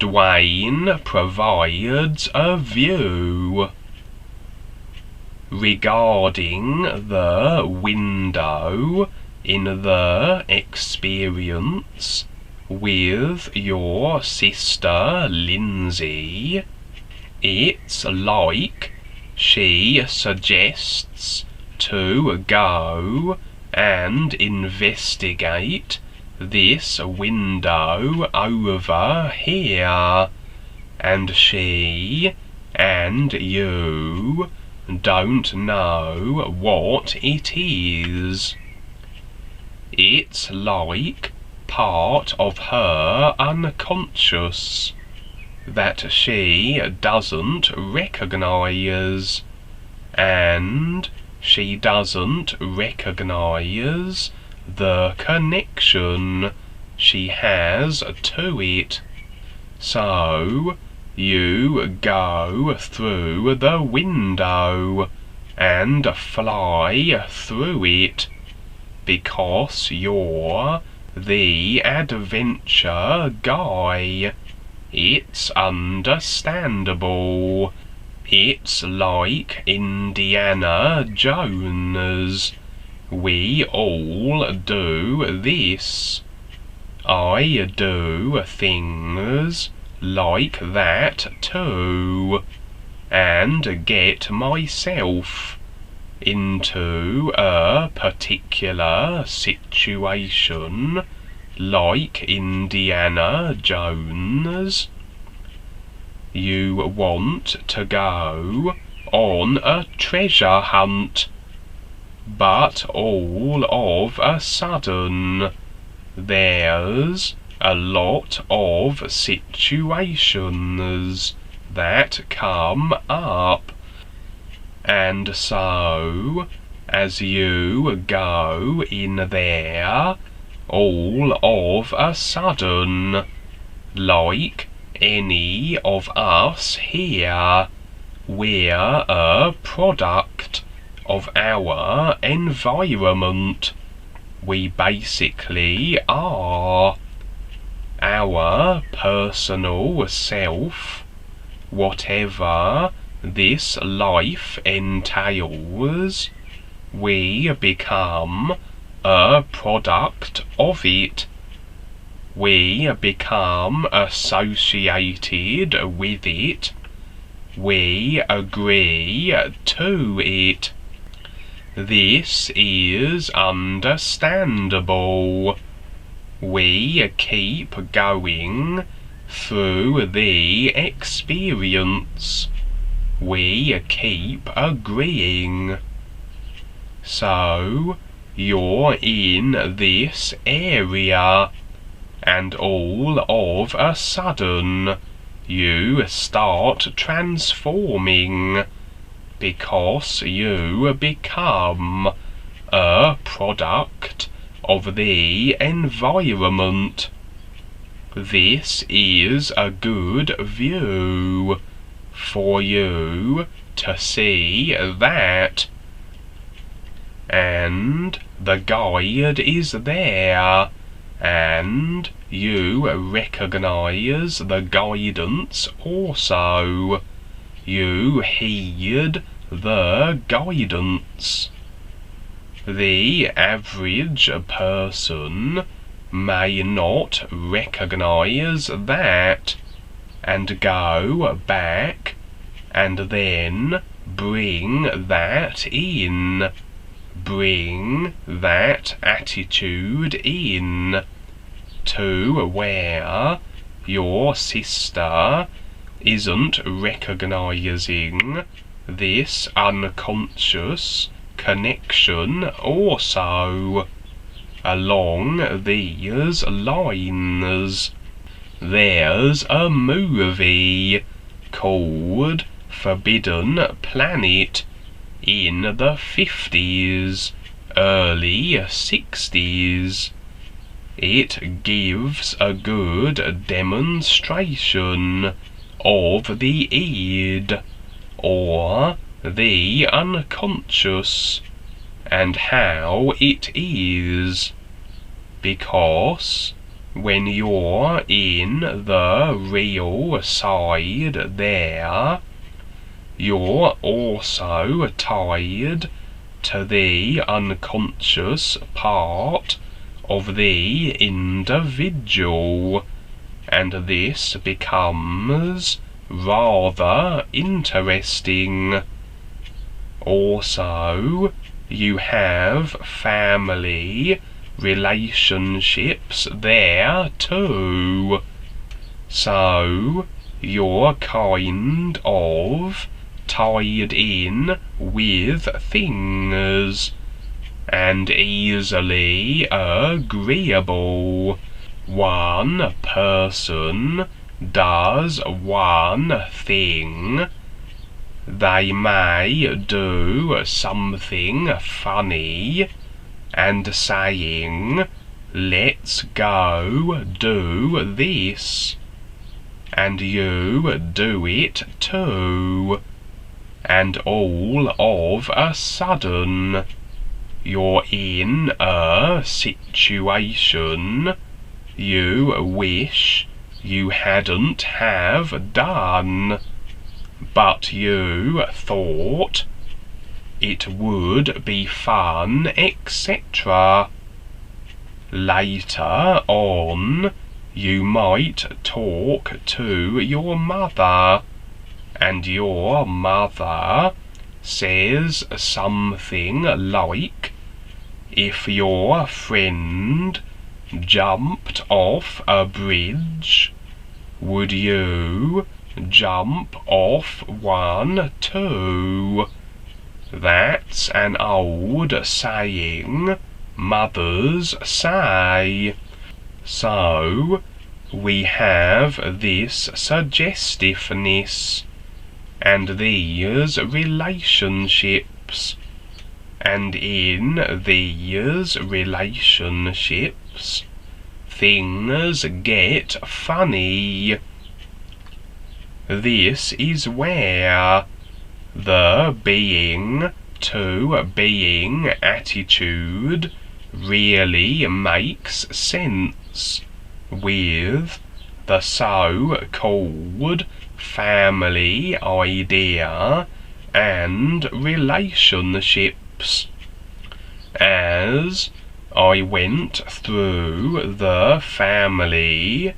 Dwayne provides a view regarding the window in the experience with your sister Lindsay. It's like she suggests to go and investigate this window over here, and she and you don't know what it is. It's like part of her unconscious that she doesn't recognize, and she doesn't recognize the connection she has to it. So you go through the window and fly through it because you're the adventure guy. It's understandable. It's like Indiana Jones. We all do this. I do things like that too, and get myself into a particular situation like Indiana Jones. You want to go on a treasure hunt, but all of a sudden there's a lot of situations that come up, and so as you go in there, all of a sudden, like any of us here, we're a product of our environment. We basically are. Our personal self, whatever this life entails, we become a product of it. We become associated with it. We agree to it. This is understandable. We keep going through the experience. We keep agreeing. So you're in this area, and all of a sudden you start transforming because you become a product of the environment. This is a good view for you to see that, and the guide is there, and you recognize the guidance also. You heed the guidance. The average person may not recognize that, and go back and then bring that in. Bring that attitude in to where your sister isn't recognizing this unconscious connection also. Along these lines, there's a movie called Forbidden Planet in the 50s, early 60s. It gives a good demonstration of the id, or the unconscious, and how it is, because when you're in the real side there, you're also tied to the unconscious part of the individual, and this becomes rather interesting. Also, you have family relationships there too. So, you're kind of tied in with things, and easily agreeable. One person does one thing, they may do something funny and saying, "Let's go do this," and you do it too, and all of a sudden you're in a situation you wish you hadn't have done, but you thought it would be fun, etc. Later on, you might talk to your mother, and your mother says something like, "If your friend jumped off a bridge, would you jump off one too?" That's an old saying mothers say. So, we have this suggestiveness, and these relationships, and in these relationships things get funny. This is where the being to being attitude really makes sense with the so-called family idea and relationships. As I went through the family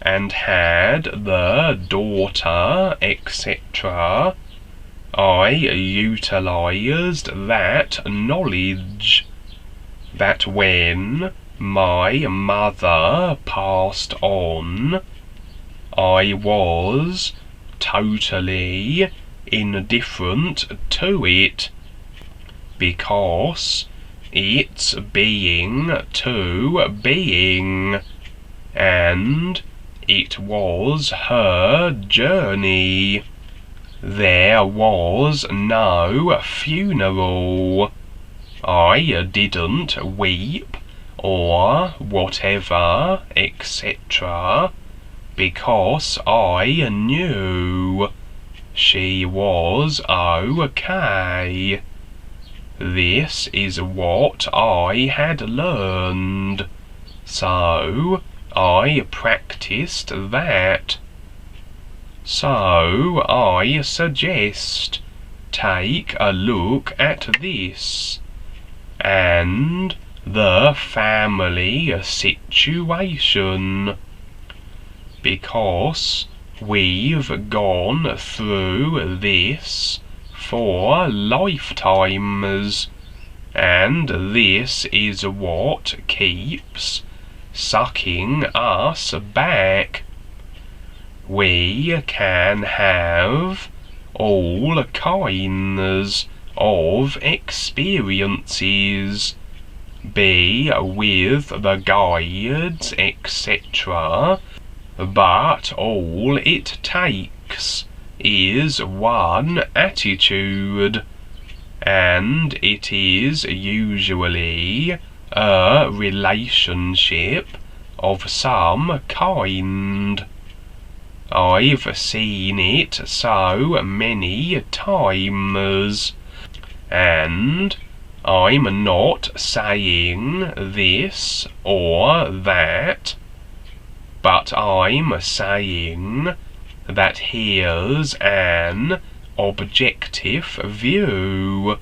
and had the daughter, etc., I utilized that knowledge that when my mother passed on, I was totally indifferent to it, because it's being to being, and it was her journey. There was no funeral. I didn't weep or whatever, etc., because I knew she was okay. This is what I had learned, so I practiced that. So I suggest take a look at this and the family situation, because we've gone through this for lifetimes, and this is what keeps sucking us back. We can have all kinds of experiences, be with the guides, etc., but all it takes is one attitude, and it is usually a relationship of some kind. I've seen it so many times, and I'm not saying this or that, But I'm saying that here's an objective view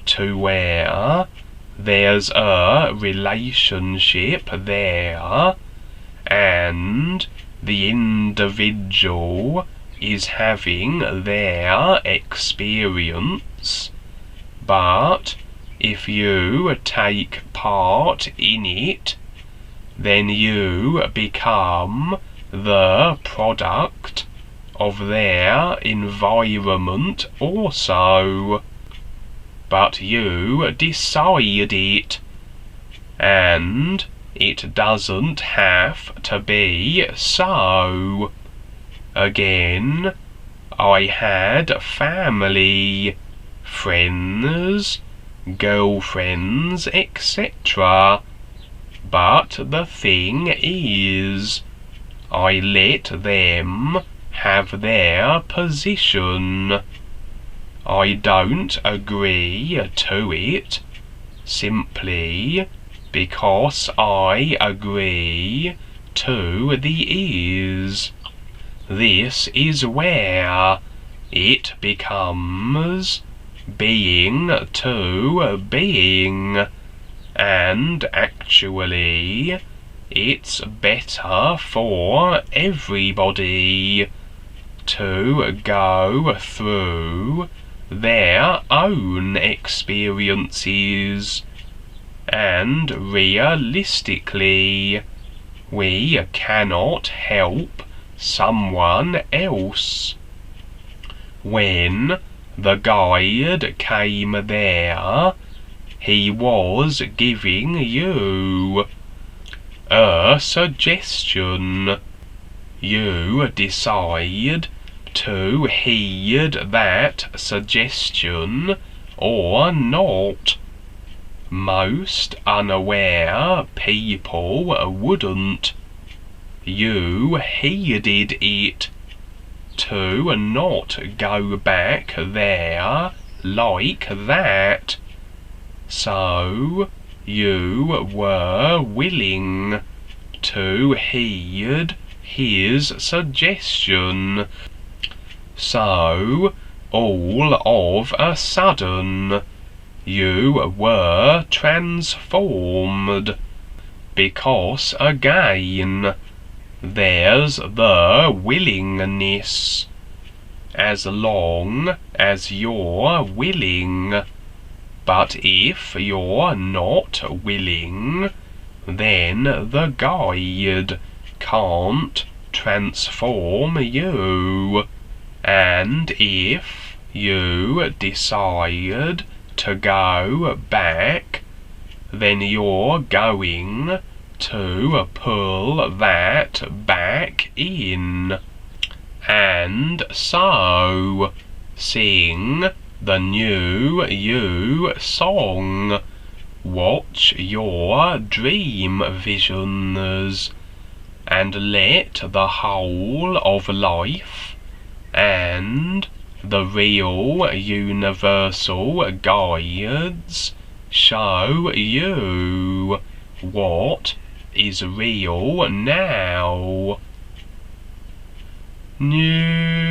to where there's a relationship there, and the individual is having their experience. But if you take part in it, then you become the product of their environment also. But you decide it, and it doesn't have to be so. Again, I had family, friends, girlfriends, etc. But the thing is, I let them have their position. I don't agree to it simply because I agree to the is. This is where it becomes being to being, and actually it's better for everybody to go through their own experiences, and realistically we cannot help someone else. When the guide came there, he was giving you a suggestion. You decide to heed that suggestion or not. Most unaware people wouldn't. You heeded it to not go back there like that. So you were willing to heed his suggestion. So all of a sudden you were transformed, because again there's the willingness. As long as you're willing. But if you're not willing, then the guide can't transform you. And if you decide to go back, then you're going to pull that back in. And so sing the new you song. Watch your dream visions, and let the whole of life and the real universal guides show you what is real now. New